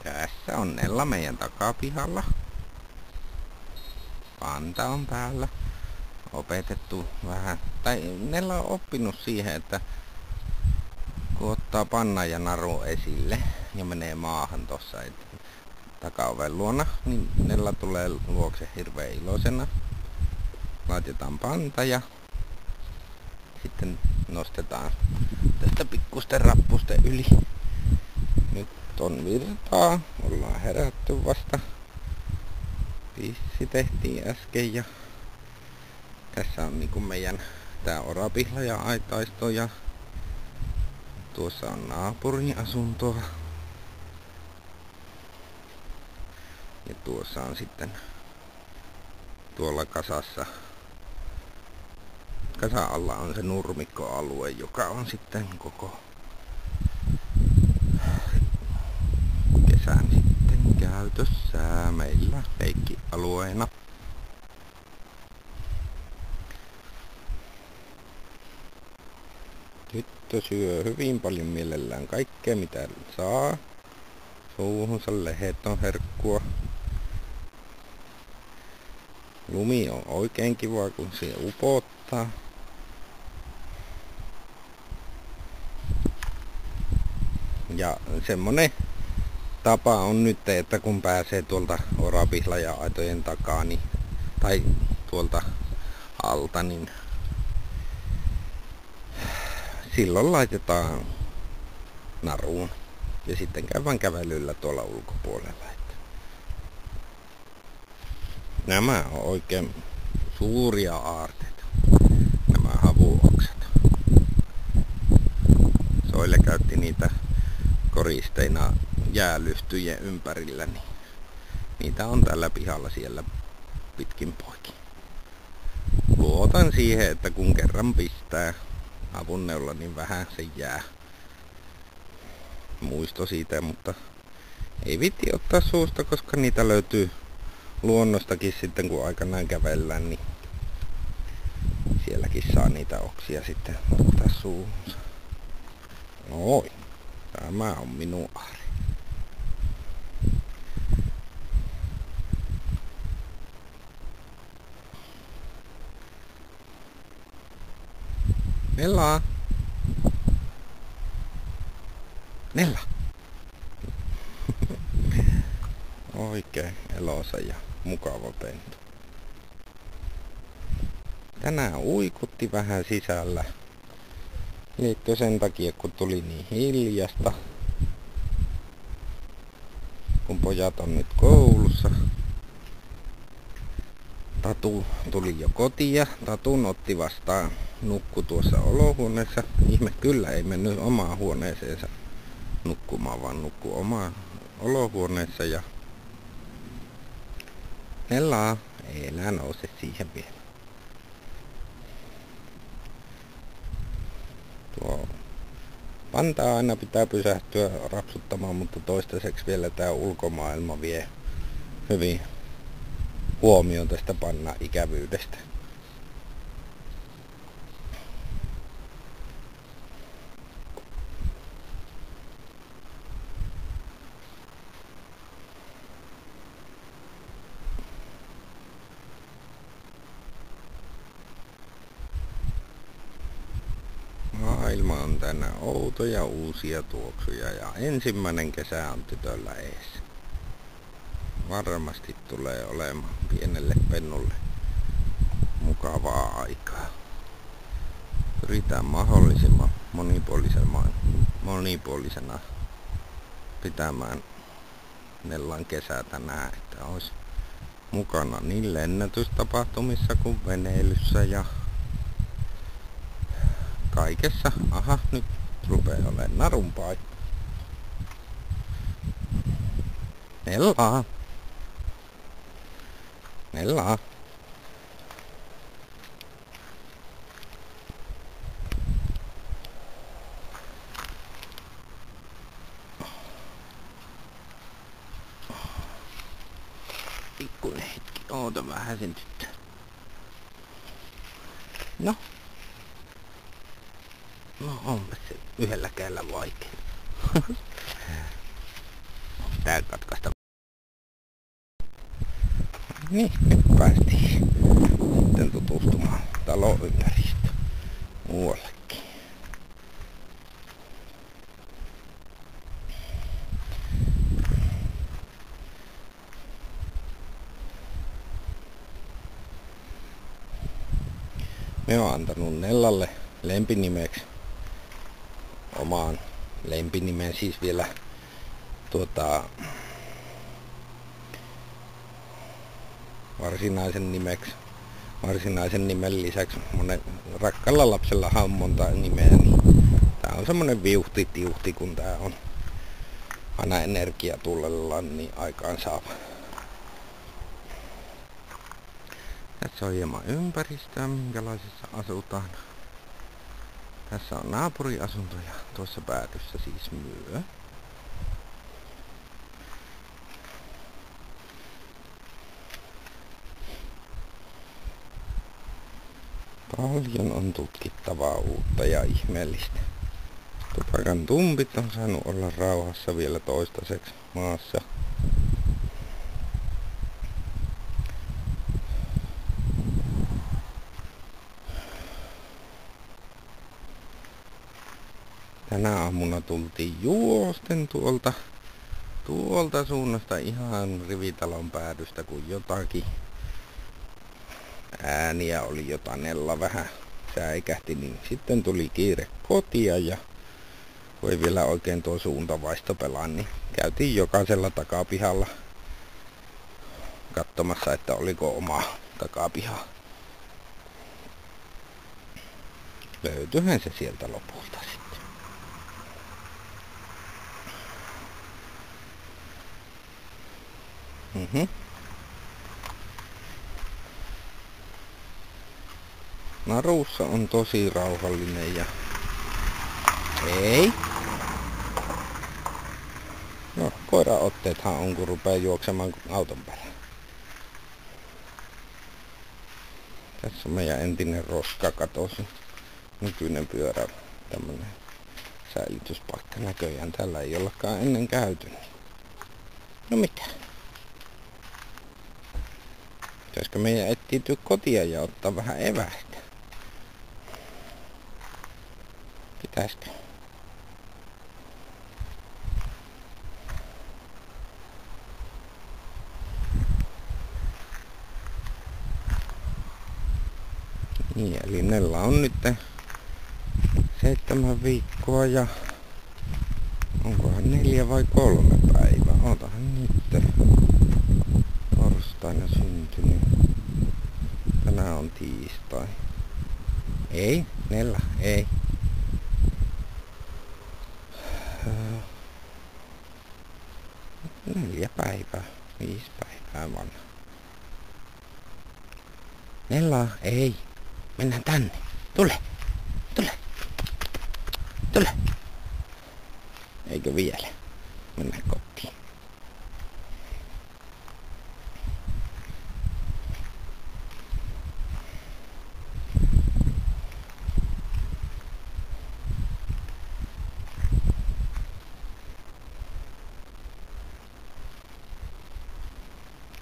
Tässä on Nella meidän takapihalla. Panta on päällä. Opetettu vähän. Tai Nella on oppinut siihen, että kun ottaa pannan ja naru esille ja menee maahan tossa takaoven luona, niin Nella tulee luokse hirveän iloisena. Laitetaan panta ja sitten nostetaan tästä pikkusten rappusten yli. Nyt on virtaa. Ollaan herätty vasta. Pissi tehtiin äsken ja tässä on niinku meidän tää orapihla ja aitaisto ja tuossa on naapurin asuntoa. Ja tuossa on sitten tuolla kasassa. Kasan alla on se nurmikkoalue, joka on sitten koko kesän sitten käytössä meillä leikkialueena. Tyttö syö hyvin paljon mielellään kaikkea mitä saa. Suuhunsa lehet on herkkua. Lumi on oikein kiva kun se upottaa. Ja semmonen tapa on nyt, että kun pääsee tuolta orapihla ja aitojen takaa, niin, tai tuolta alta, niin silloin laitetaan naruun. Ja sitten käydään kävelyllä tuolla ulkopuolella. Nämä on oikein suuria aarteita. Nämä havuoksat. Soile käytti niitä koristeina jäälyhtyjen ympärillä, niin niitä on tällä pihalla siellä pitkin poikin. Luotan siihen, että kun kerran pistää havunneulla, niin vähän se jää muisto siitä, mutta ei viitti ottaa suusta, koska niitä löytyy luonnostakin sitten kun aikanaan kävellään, niin sielläkin saa niitä oksia sitten ottaa suuhunsa. Noin, tämä on minun aari. Nella! Nella! Oikein eloisa ja mukava pentu. Tänään uikutti vähän sisällä. Liikkö sen takia kun tuli niin hiljasta. Kun pojat on nyt koulussa. Tatu tuli jo kotiin. Tatun otti vastaan. Nukku tuossa olohuoneessa. Ihme kyllä ei mennyt omaan huoneeseensa nukkumaan, vaan nukkui omaan olohuoneessa ja Nella, ei enää nouse siihen vielä. Tuo Pantaa aina pitää pysähtyä rapsuttamaan, mutta toistaiseksi vielä tää ulkomaailma vie hyvin huomioon tästä pannan ikävyydestä. Maailma on tänään outoja uusia tuoksuja ja ensimmäinen kesä on tytöllä ees. Varmasti tulee olemaan pienelle pennulle mukavaa aikaa. Pyritään mahdollisimman monipuolisena pitämään Nellan kesä tänään, että olisi mukana niin lennätystapahtumissa kuin veneilyssä ja kaikessa. Aha, nyt rupeaa olemaan narun paikka. Nella! Nella! Pikkuinen hetki, oota vähän sen tyttö. No. No onpa se yhdellä kädellä vaikea. pitää katkaista. Niin, nyt päästiin sitten tutustumaan talon ympäristöön muuallekin. Me oon antanut Nellalle lempinimeksi omaan lempinimen, siis vielä varsinaisen nimen lisäksi monen rakkalla lapsellahan on monta nimeä, niin tää on semmonen viuhti-tiuhti, kun tää on aina energiatulella niin aikaan saava. Tässä on hieman ympäristöä, minkälaisessa asutaan. Tässä on naapuriasunto ja tuossa päädyssä siis myö. Paljon on tutkittavaa uutta ja ihmeellistä. Tupakan tumpit on saanut olla rauhassa vielä toistaiseksi maassa. Tänä aamuna tultiin juosten tuolta suunnasta ihan rivitalon päädystä, kun jotakin ääniä oli, jota Nella vähän säikähti, niin sitten tuli kiire kotia ja kun ei vielä oikein tuo suuntavaisto pelaa, niin käytiin jokaisella takapihalla katsomassa, että oliko oma takapiha. Löytyihän se sieltä lopulta sitten. Narussa on tosi rauhallinen ja ei. No, koiraotteethan on, kun rupeaa juoksemaan auton päällä. Tässä on meidän entinen roskakato, nykyinen pyörä, tämmönen säilytyspaikka näköjään. Tällä ei ollakaan ennen käyty. No mitä? Pitäisikö meidän etsiä kotia ja ottaa vähän eväistä? Pitäisikö? Niin, eli Nella on nyt 7 viikkoa ja onkohan 4 vai 3 päivää? Ootahan nyt. Torstaina syntynyt. Tänään on tiistai. Ei, Nella, ei. 4 päivää, 5 päivää vanha. Nella, ei. Mennään tänne. Tule. Eikö vielä? Mennään kotiin.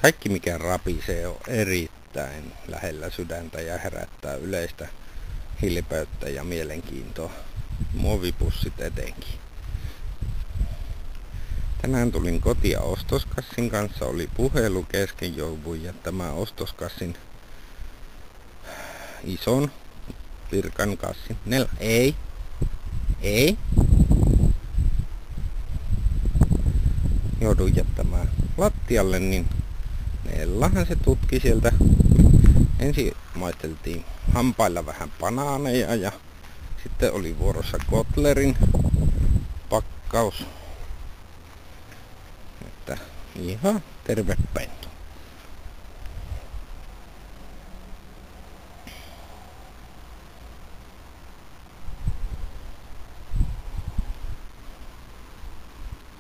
Kaikki mikä rapisee on erittäin lähellä sydäntä ja herättää yleistä hilpeyttä ja mielenkiintoa. Muovipussit etenkin. Tänään tulin kotia ostoskassin kanssa, oli puhelu kesken, jouduin jättämään ostoskassin ison virkan kassin. Nella, ei. Jouduin jättämään lattialle, niin Nellahan se tutki sieltä. Ensin maisteltiin hampailla vähän banaaneja ja sitten oli vuorossa Kotlerin pakkaus. Että ihan terve pentu.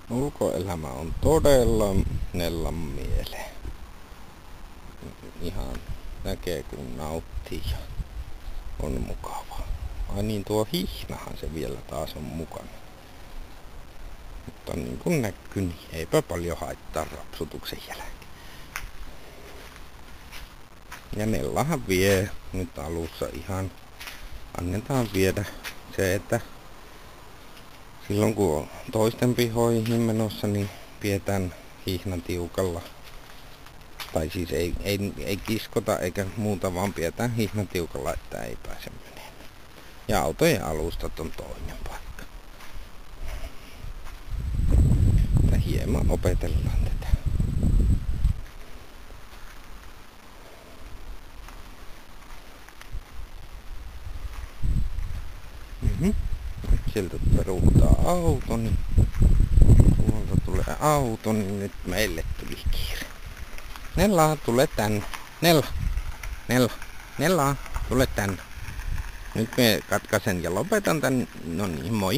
Ulkoelämä on todella Nellan mieleen. Ihan näkee kun nauttii ja on mukavaa. Ai niin, tuo hihnahan se vielä taas on mukana. Mutta niin kuin näkyy, niin eipä paljon haittaa rapsutuksen jälkeen. Ja Nellahan vie nyt alussa ihan, annetaan viedä se, että silloin kun on toisten pihoihin menossa, niin pidetään hihnan tiukalla. Tai siis ei kiskota eikä muuta, vaan pidetään hihnan tiukalla, että ei pääse menemään. Ja autojen alustat on toinen paikka. Että hieman opetellaan tätä. Sieltä peruuttaa auto, niin tuolta tulee auto, niin nyt meille tuli kiire. Nella, tule tänne. Nella, tule tänne. Nyt me katkaisen ja lopetan tän. No niin, moi.